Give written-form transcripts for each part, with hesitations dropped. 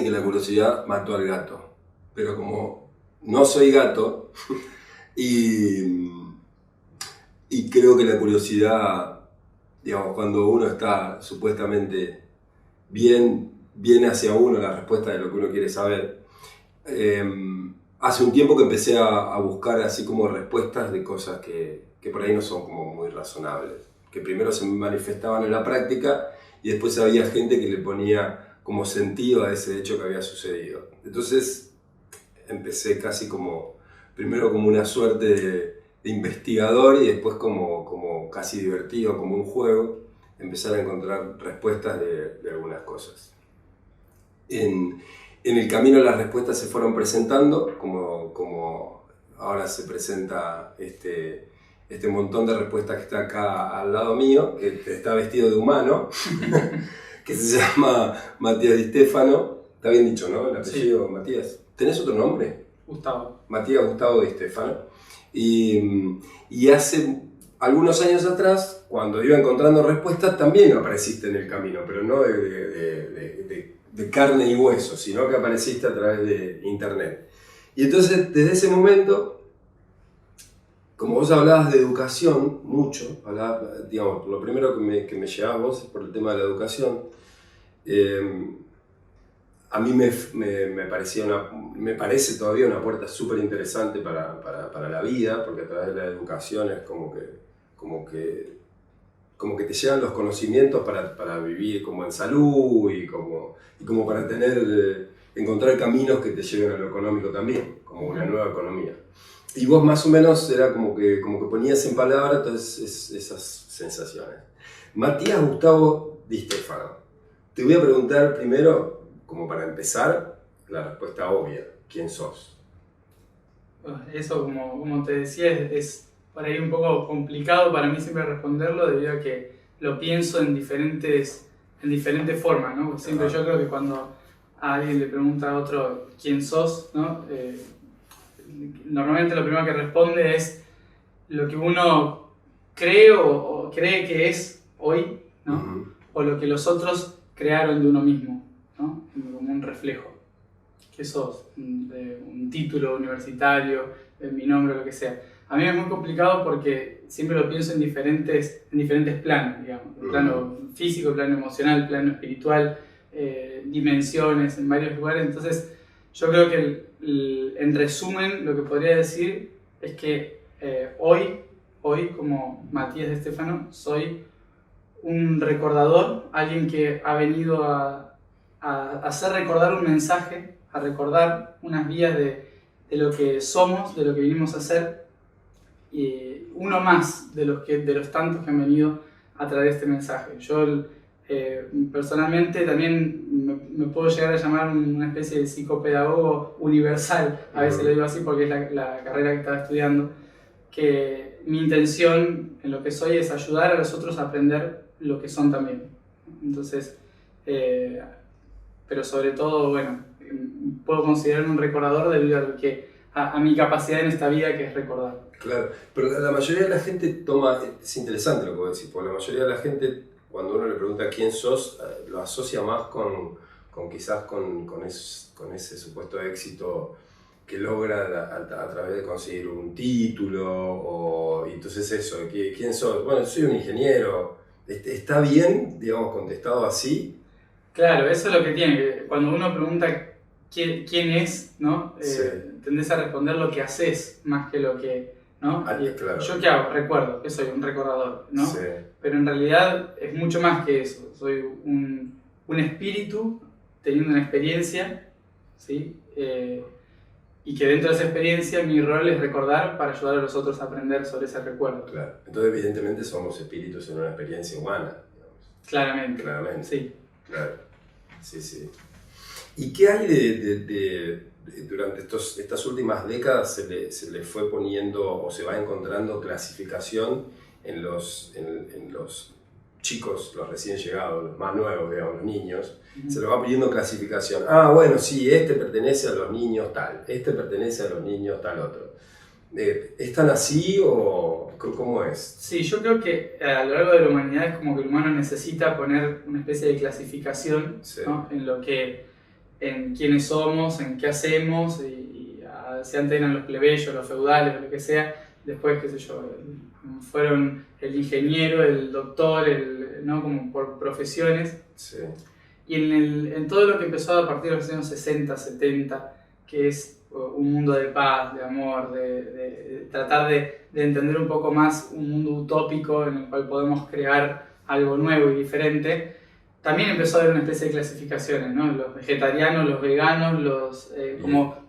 que la curiosidad mató al gato, pero como no soy gato y creo que la curiosidad, digamos, cuando uno está supuestamente bien, viene hacia uno la respuesta de lo que uno quiere saber, hace un tiempo que empecé a buscar así como respuestas de cosas que por ahí no son como muy razonables, que primero se manifestaban en la práctica y después había gente que le ponía como sentido a ese hecho que había sucedido. Entonces empecé casi como, primero como una suerte de investigador y después como casi divertido, como un juego, empezar a encontrar respuestas de algunas cosas. En el camino las respuestas se fueron presentando, como ahora se presenta este montón de respuestas que está acá al lado mío, que está vestido de humano, que se llama Matías Di Stefano. Está bien dicho, ¿no? El apellido, sí. Matías. ¿Tenés otro nombre? Gustavo. Matías Gustavo Di Stefano. Y hace algunos años atrás, cuando iba encontrando respuestas, también apareciste en el camino, pero no de carne y hueso, sino que apareciste a través de internet. Y entonces, desde ese momento, como vos hablabas de educación, mucho, digamos, lo primero que me llevaba a vos es por el tema de la educación. A mí me parece todavía una puerta súper interesante para la vida, porque a través de la educación es como que te llegan los conocimientos para vivir como en salud y como para encontrar caminos que te lleven a lo económico también, como una nueva economía. Y vos más o menos era como que ponías en palabras todas esas sensaciones. Matías Gustavo Di Stefano. Te voy a preguntar primero, como para empezar, la respuesta obvia. ¿Quién sos? Eso, como te decía, es por ahí un poco complicado para mí siempre responderlo, debido a que lo pienso en diferentes formas, ¿no? Siempre yo creo que cuando a alguien le pregunta a otro quién sos, ¿no? Normalmente lo primero que responde es lo que uno cree o cree que es hoy, ¿no? Uh-huh. O lo que los otros crearon de uno mismo, ¿no? Como un reflejo. ¿Qué sos? Un título universitario, mi nombre, lo que sea. A mí es muy complicado porque siempre lo pienso en diferentes planos, digamos. El plano físico, el plano emocional, el plano espiritual, dimensiones en varios lugares. Entonces, yo creo que en resumen lo que podría decir es que hoy como Matías Di Stefano, soy un recordador, alguien que ha venido a hacer recordar un mensaje, a recordar unas vías de lo que somos, de lo que vinimos a hacer, y uno más de los tantos que han venido a traer este mensaje. Yo personalmente también me puedo llegar a llamar una especie de psicopedagogo universal, a veces lo digo así porque es la carrera que estaba estudiando, que mi intención en lo que soy es ayudar a los otros a aprender lo que son también. Entonces, pero sobre todo, bueno, puedo considerarme un recordador debido a lo que a mi capacidad en esta vida, que es recordar. Claro, pero la mayoría de la gente es interesante lo que vos decís, porque la mayoría de la gente, cuando uno le pregunta quién sos, lo asocia más quizás con ese supuesto éxito que logra a través de conseguir un título, y entonces eso, ¿quién sos? Bueno, soy un ingeniero. ¿Está bien, digamos, contestado así? Claro, eso es lo que tiene, que cuando uno pregunta quién es, ¿no? Sí. Tendés a responder lo que haces más que lo que, ¿no? Claro. ¿Yo qué hago? Recuerdo, que soy un recordador, ¿no? Sí. Pero en realidad es mucho más que eso. Soy un espíritu teniendo una experiencia, ¿sí? Y que dentro de esa experiencia mi rol es recordar para ayudar a los otros a aprender sobre ese recuerdo. Claro. Entonces, evidentemente, somos espíritus en una experiencia humana, digamos. Claramente. Sí. Claro. Sí. ¿Y qué hay durante estas últimas décadas se le fue poniendo o se va encontrando clasificación en los chicos, los recién llegados, los más nuevos, digamos, los niños? Uh-huh. Se le va pidiendo clasificación. Ah, bueno, sí, este pertenece a los niños tal, este pertenece a los niños tal otro. ¿Están así o cómo es? Sí, yo creo que a lo largo de la humanidad es como que el humano necesita poner una especie de clasificación, sí, ¿no? En lo que en quiénes somos, en qué hacemos, si antes eran los plebeyos, los feudales, lo que sea, después, qué sé yo, fueron el ingeniero, el doctor, ¿no? Como por profesiones. Sí. Y en todo lo que empezó a partir de los años 60, 70, que es un mundo de paz, de amor, de tratar de entender un poco más un mundo utópico en el cual podemos crear algo nuevo y diferente, también empezó a haber una especie de clasificaciones, ¿no? Los vegetarianos, los veganos,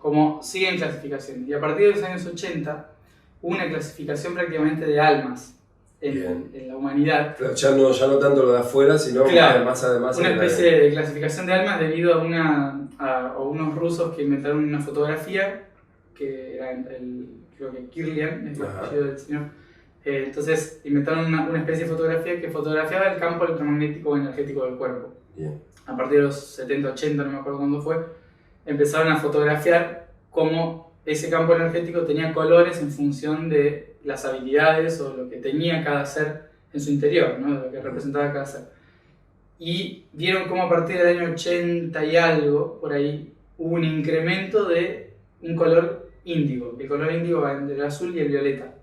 como siguen clasificaciones. Y a partir de los años 80 hubo una clasificación prácticamente de almas en la humanidad. Claro, ya no tanto lo de afuera, sino claro, más además... Una especie de clasificación de almas debido a unos rusos que inventaron una fotografía, que era creo que Kirlian, es el apellido del señor. Entonces inventaron una especie de fotografía que fotografiaba el campo electromagnético o energético del cuerpo. Bien. A partir de los 70, 80, no me acuerdo cuándo fue, empezaron a fotografiar cómo ese campo energético tenía colores en función de las habilidades o lo que tenía cada ser en su interior, ¿no? De lo que representaba cada ser. Y vieron cómo a partir del año 80 y algo, por ahí, hubo un incremento de un color índigo. El color índigo va entre el azul y el violeta.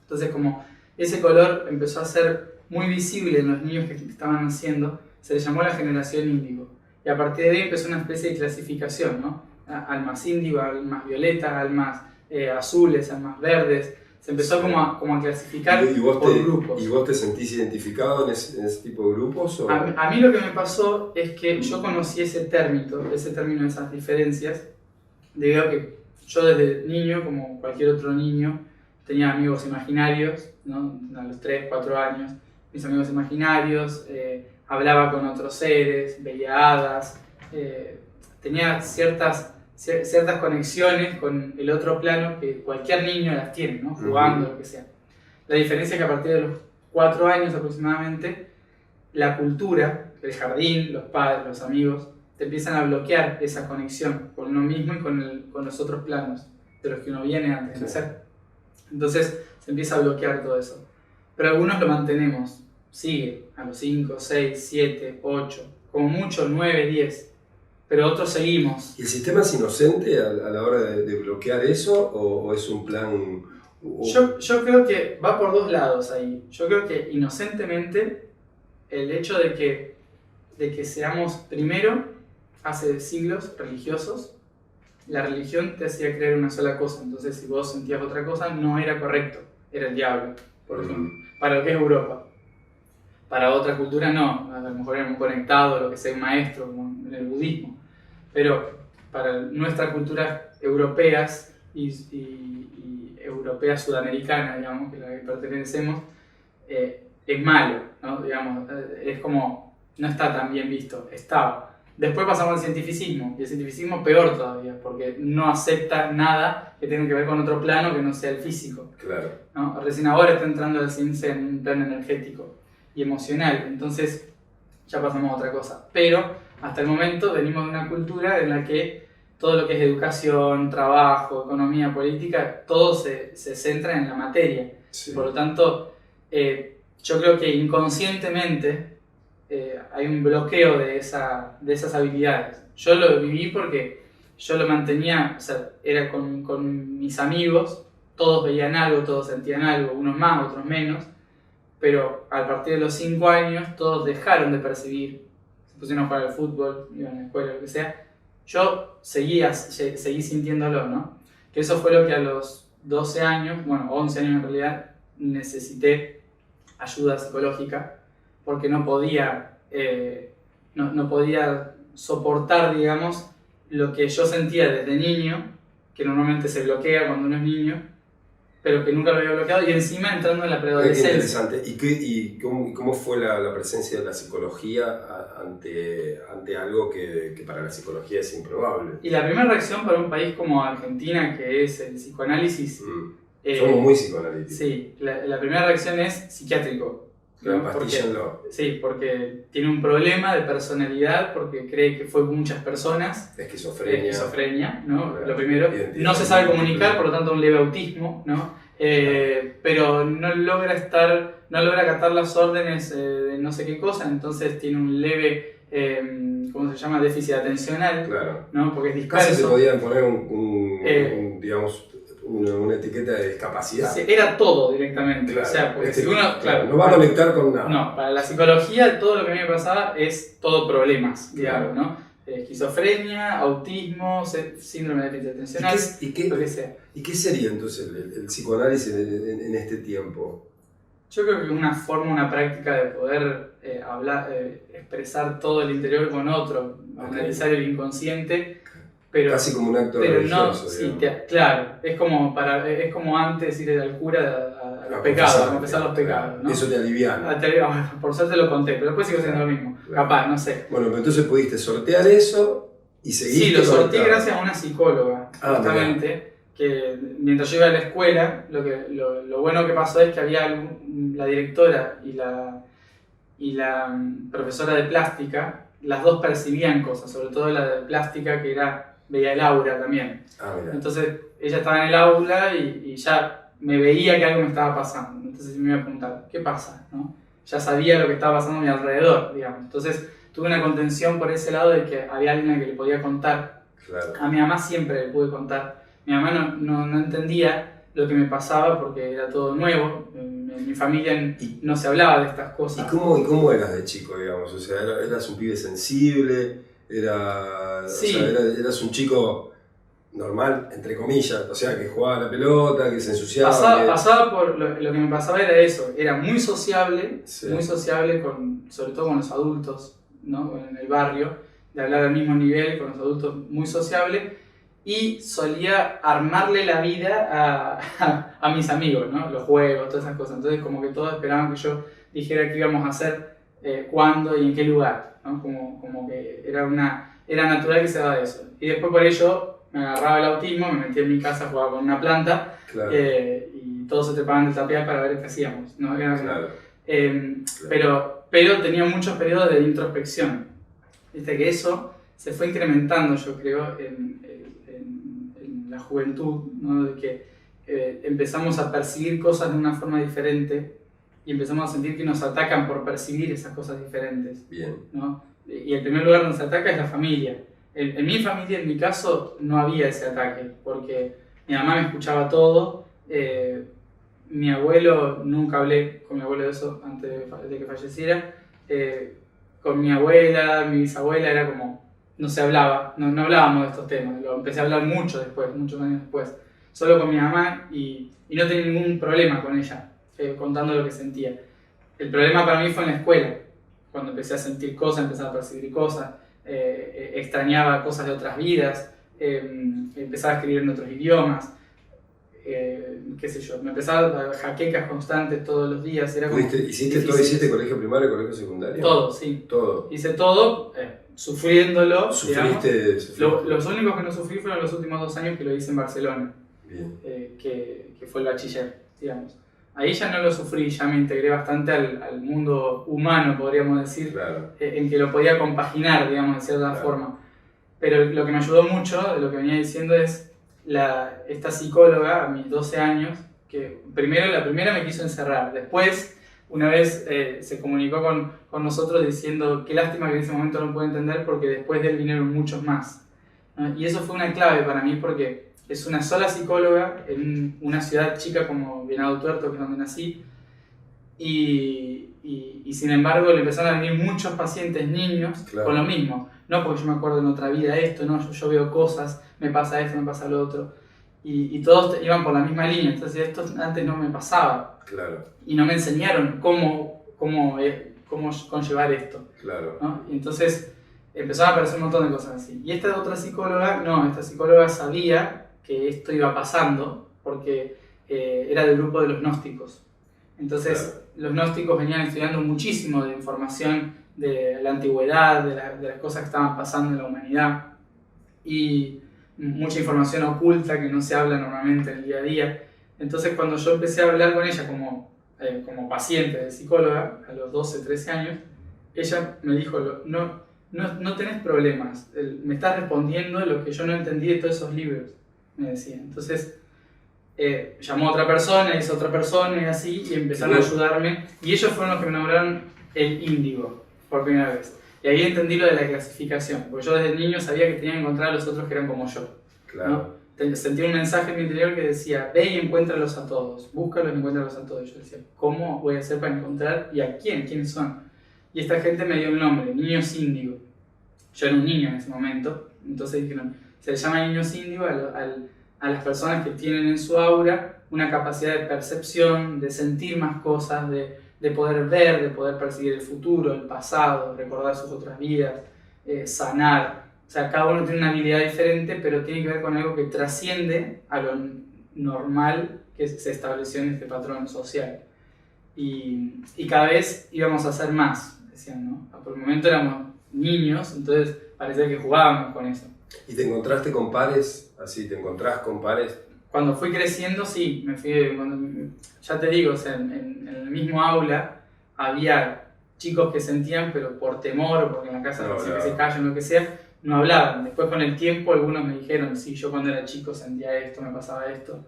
Entonces, como ese color empezó a ser muy visible en los niños que estaban naciendo, se le llamó la generación índigo. Y a partir de ahí empezó una especie de clasificación, ¿no? Almas índigo, almas violeta, almas azules, almas verdes. Se empezó como a clasificar por grupos. ¿Y vos te sentís identificado en ese tipo de grupos? ¿O? A mí lo que me pasó es que yo conocí ese término de esas diferencias, debido a que yo desde niño, como cualquier otro niño, tenía amigos imaginarios, ¿no? A los 3, 4 años, mis amigos imaginarios, hablaba con otros seres, veía hadas, tenía ciertas conexiones con el otro plano que cualquier niño las tiene, ¿no? Jugando, lo que sea. La diferencia es que a partir de los 4 años aproximadamente, la cultura, el jardín, los padres, los amigos, te empiezan a bloquear esa conexión con uno mismo y con los otros planos de los que uno viene antes de nacer. Entonces se empieza a bloquear todo eso. Pero algunos lo mantenemos, sigue a los 5, 6, 7, 8, como mucho 9, 10. Pero otros seguimos. ¿Y el sistema es inocente a la hora de bloquear eso o es un plan...? Yo creo que va por dos lados ahí. Yo creo que inocentemente el hecho de que seamos primero, hace siglos, religiosos, la religión te hacía creer una sola cosa. Entonces si vos sentías otra cosa no era correcto, era el diablo, por ejemplo. Para lo que es Europa. Para otra cultura no, a lo mejor era un conectado, lo que sea, un maestro, como en el budismo. Pero para nuestras culturas europeas y europeas sudamericanas, digamos, que la que pertenecemos, es malo, ¿no? Digamos, es como, no está tan bien visto, estaba. Después pasamos al cientificismo, y el cientificismo peor todavía, porque no acepta nada que tenga que ver con otro plano que no sea el físico. Claro. ¿No? Recién ahora está entrando la ciencia en un plano energético y emocional, entonces ya pasamos a otra cosa. Pero hasta el momento venimos de una cultura en la que todo lo que es educación, trabajo, economía, política, todo se centra en la materia. Sí. Por lo tanto, yo creo que inconscientemente hay un bloqueo de esas habilidades. Yo lo viví porque yo lo mantenía, o sea, era con mis amigos, todos veían algo, todos sentían algo, unos más, otros menos, pero a partir de los 5 años todos dejaron de percibir, se pusieron a jugar al fútbol, iban a la escuela, lo que sea. Yo seguí sintiéndolo, ¿no? Que eso fue lo que a los 12 años, bueno, 11 años en realidad, necesité ayuda psicológica, porque no podía soportar, digamos, lo que yo sentía desde niño, que normalmente se bloquea cuando uno es niño, pero que nunca lo había bloqueado, y encima entrando en la preadolescencia. Qué interesante. ¿Y cómo fue la presencia de la psicología ante algo que para la psicología es improbable? Y la primera reacción para un país como Argentina, que es el psicoanálisis... Somos muy psicoanalíticos. Sí, la primera reacción es psiquiátrico. Sí, porque tiene un problema de personalidad, porque cree que fue muchas personas. Esquizofrenia, ¿no? Claro. Lo primero. No se sabe comunicar, por lo tanto un leve autismo, ¿no? Pero no logra acatar las órdenes de no sé qué cosa, entonces tiene un leve, ¿cómo se llama? Déficit atencional, claro. ¿no? Porque es disperso. Casi se podían poner digamos, una etiqueta de discapacidad. Sí, era todo directamente. Claro, o sea, porque si uno, claro, no va a conectar con nada. No, para la psicología todo lo que a mí me pasaba es todo problemas, digamos, ¿no? Esquizofrenia, autismo, síndrome de déficit atencional, lo que sea. ¿Y qué sería entonces el psicoanálisis en este tiempo? Yo creo que una forma, una práctica de poder hablar, expresar todo el interior con otro, analizar el inconsciente, pero casi como un acto religioso. No, sí, claro, es como antes ir al cura a los pecados, a confesar los pecados, ¿no? Eso te aliviana. Por suerte lo conté, pero después sigo siendo lo mismo, capaz, no sé. Bueno, pero entonces pudiste sortear eso y seguiste. Sí, lo sorteé gracias a una psicóloga, justamente. Mira. Que mientras yo iba a la escuela, lo bueno que pasó es que había la directora y la profesora de plástica, las dos percibían cosas, sobre todo la de plástica que veía el aura también. Entonces ella estaba en el aula y ya me veía que algo me estaba pasando, entonces me iba a preguntar, ¿qué pasa? ¿No? Ya sabía lo que estaba pasando a mi alrededor, digamos. Entonces tuve una contención por ese lado de que había alguien que le podía contar. Claro. A mi mamá siempre le pude contar. Mi mamá no entendía lo que me pasaba porque era todo nuevo. En mi familia no se hablaba de estas cosas. ¿Y cómo eras de chico, digamos? O sea, ¿eras un pibe sensible? Sí. O sea, ¿eras un chico normal, entre comillas? O sea, que jugaba a la pelota, que se ensuciaba. Pasaba por... Lo que me pasaba era eso. Era muy sociable, sí. Muy sociable sobre todo con los adultos, ¿no? En el barrio, de hablar al mismo nivel con los adultos, muy sociable. Y solía armarle la vida a mis amigos, ¿no? Los juegos, todas esas cosas. Entonces como que todos esperaban que yo dijera qué íbamos a hacer, cuándo y en qué lugar, ¿no? Como que era natural que se daba eso. Y después por ello me agarraba el autismo, me metía en mi casa, jugaba con una planta, claro. Y todos se trepaban del tapial para ver qué hacíamos, ¿no? Claro. Pero tenía muchos periodos de introspección. Viste que eso se fue incrementando, yo creo, en la juventud, ¿no? De que empezamos a percibir cosas de una forma diferente y empezamos a sentir que nos atacan por percibir esas cosas diferentes. Bien. ¿No? Y el primer lugar donde se ataca es la familia. En mi familia, en mi caso, no había ese ataque, porque mi mamá me escuchaba todo. Mi abuelo, nunca hablé con mi abuelo de eso antes de que falleciera. Con mi abuela, mi bisabuela, era como... No se hablaba, no hablábamos de estos temas, lo empecé a hablar muchos años después, solo con mi mamá y no tenía ningún problema con ella, contando lo que sentía. El problema para mí fue en la escuela, cuando empecé a sentir cosas, empecé a percibir cosas, extrañaba cosas de otras vidas, empezaba a escribir en otros idiomas, qué sé yo, me empezaba a jaquecas constantes todos los días. Era como ¿Hiciste colegio primario, colegio secundario? Todo, sí. Todo. Hice todo. Sufriéndolo, ¿Sufriste? Los únicos que no sufrí fueron los últimos 2 años que lo hice en Barcelona. Bien. Que fue el bachiller, digamos. Ahí ya no lo sufrí, ya me integré bastante al mundo humano, podríamos decir, claro. En que lo podía compaginar, digamos, de cierta forma. Pero lo que me ayudó mucho, de lo que venía diciendo, es esta psicóloga a mis 12 años, que la primera me quiso encerrar, después... Una vez se comunicó con nosotros diciendo qué lástima que en ese momento no pude entender porque después de él vinieron muchos más. ¿No? Y eso fue una clave para mí porque es una sola psicóloga en una ciudad chica como Venado Tuerto, que es donde nací, y sin embargo le empezaron a venir muchos pacientes niños claro. Con lo mismo. No porque yo me acuerdo en otra vida esto, no, yo veo cosas, me pasa esto, me pasa lo otro. Y todos iban por la misma línea, entonces esto antes no me pasaba. Claro. Y no me enseñaron cómo conllevar esto. Claro. ¿No? Y entonces empezaron a aparecer un montón de cosas así. Y esta otra psicóloga, esta psicóloga sabía que esto iba pasando porque era del grupo de los gnósticos. Entonces claro. Los gnósticos venían estudiando muchísimo de información de la antigüedad, de las cosas que estaban pasando en la humanidad. Y mucha información oculta que no se habla normalmente en el día a día. Entonces cuando yo empecé a hablar con ella como paciente de psicóloga, a los 12, 13 años, ella me dijo, no tenés problemas, me estás respondiendo lo que yo no entendí de todos esos libros, me decía. Entonces llamó a otra persona, hizo otra persona y así, y empezaron a ayudarme. Y ellos fueron los que me nombraron el índigo, por primera vez. Y ahí entendí lo de la clasificación, porque yo desde niño sabía que tenía que encontrar a los otros que eran como yo. Claro. ¿no? Sentí un mensaje en mi interior que decía, ve y encuéntralos a todos, búscalos y encuéntralos a todos. Y yo decía, ¿cómo voy a hacer para encontrar y a quién? ¿Quiénes son? Y esta gente me dio el nombre, niños índigo. Yo era un niño en ese momento, entonces dijeron, se le llama niños índigo a las personas que tienen en su aura una capacidad de percepción, de sentir más cosas, de poder ver, de poder percibir el futuro, el pasado, recordar sus otras vidas, sanar. O sea, cada uno tiene una habilidad diferente, pero tiene que ver con algo que trasciende a lo normal que se estableció en este patrón social. Y cada vez íbamos a hacer más, decían, ¿no? Por el momento éramos niños, entonces parecía que jugábamos con eso. ¿Y te encontraste con pares? Así, ¿te encontrás con pares? Cuando fui creciendo, sí, me fui, ya te digo, o sea, en el mismo aula había chicos que sentían, pero por temor, o porque en la casa No, decía que se callen o lo que sea, no hablaban. Después con el tiempo algunos me dijeron, sí, yo cuando era chico sentía esto, me pasaba esto.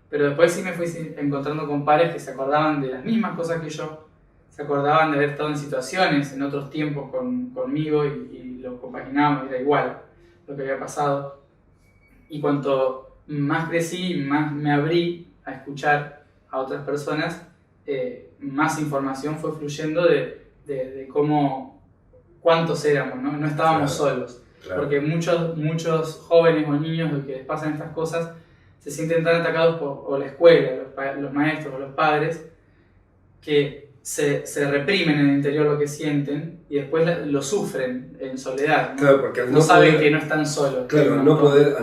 Pero después sí me fui encontrando con pares que se acordaban de las mismas cosas que yo, se acordaban de haber estado en situaciones en otros tiempos conmigo y lo compaginábamos, era igual lo que había pasado. Y cuanto más crecí, más me abrí a escuchar a otras personas, más información fue fluyendo de cómo, cuántos éramos, ¿no? No estábamos solos. Claro. Porque muchos jóvenes o niños que les pasan estas cosas se sienten tan atacados por la escuela, los maestros o los padres, que se reprimen en el interior lo que sienten y después lo sufren en soledad. ¿No? Claro, porque no saben que no están solos. Claro, al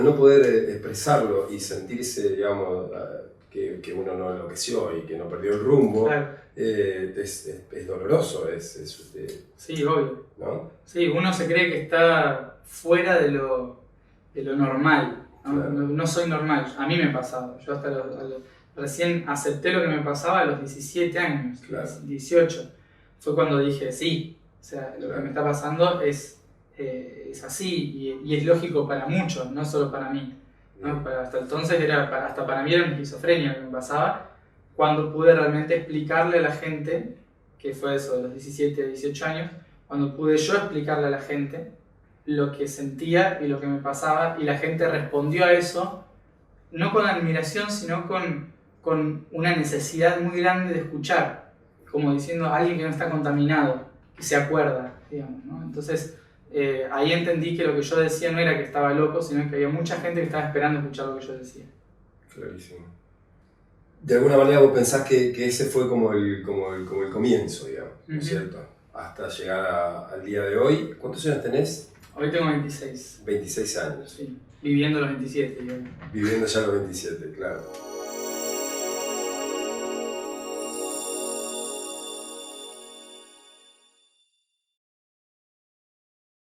no poder expresarlo y sentirse, digamos, que uno no enloqueció y que no perdió el rumbo, claro. Es doloroso. Sí, obvio. ¿No? Sí, uno se cree que está fuera de lo normal. ¿No? Claro. No soy normal, a mí me pasaba. Yo hasta recién acepté lo que me pasaba a los 17 años, claro. 18. Fue cuando dije, sí, o sea, lo que me está pasando es así y es lógico para muchos, no solo para mí. ¿No? Hasta entonces hasta para mí era una esquizofrenia lo que me pasaba, cuando pude realmente explicarle a la gente, que fue eso de los 17 a 18 años, cuando pude yo explicarle a la gente lo que sentía y lo que me pasaba, y la gente respondió a eso, no con admiración, sino con una necesidad muy grande de escuchar, como diciendo a alguien que no está contaminado, que se acuerda, digamos, ¿no? Entonces, ahí entendí que lo que yo decía no era que estaba loco, sino que había mucha gente que estaba esperando escuchar lo que yo decía. Clarísimo. De alguna manera vos pensás que ese fue como el comienzo, digamos, ¿no es cierto? Hasta llegar al día de hoy. ¿Cuántos años tenés? Hoy tengo 26. 26 años. Sí, viviendo los 27, digamos. Viviendo ya los 27, claro.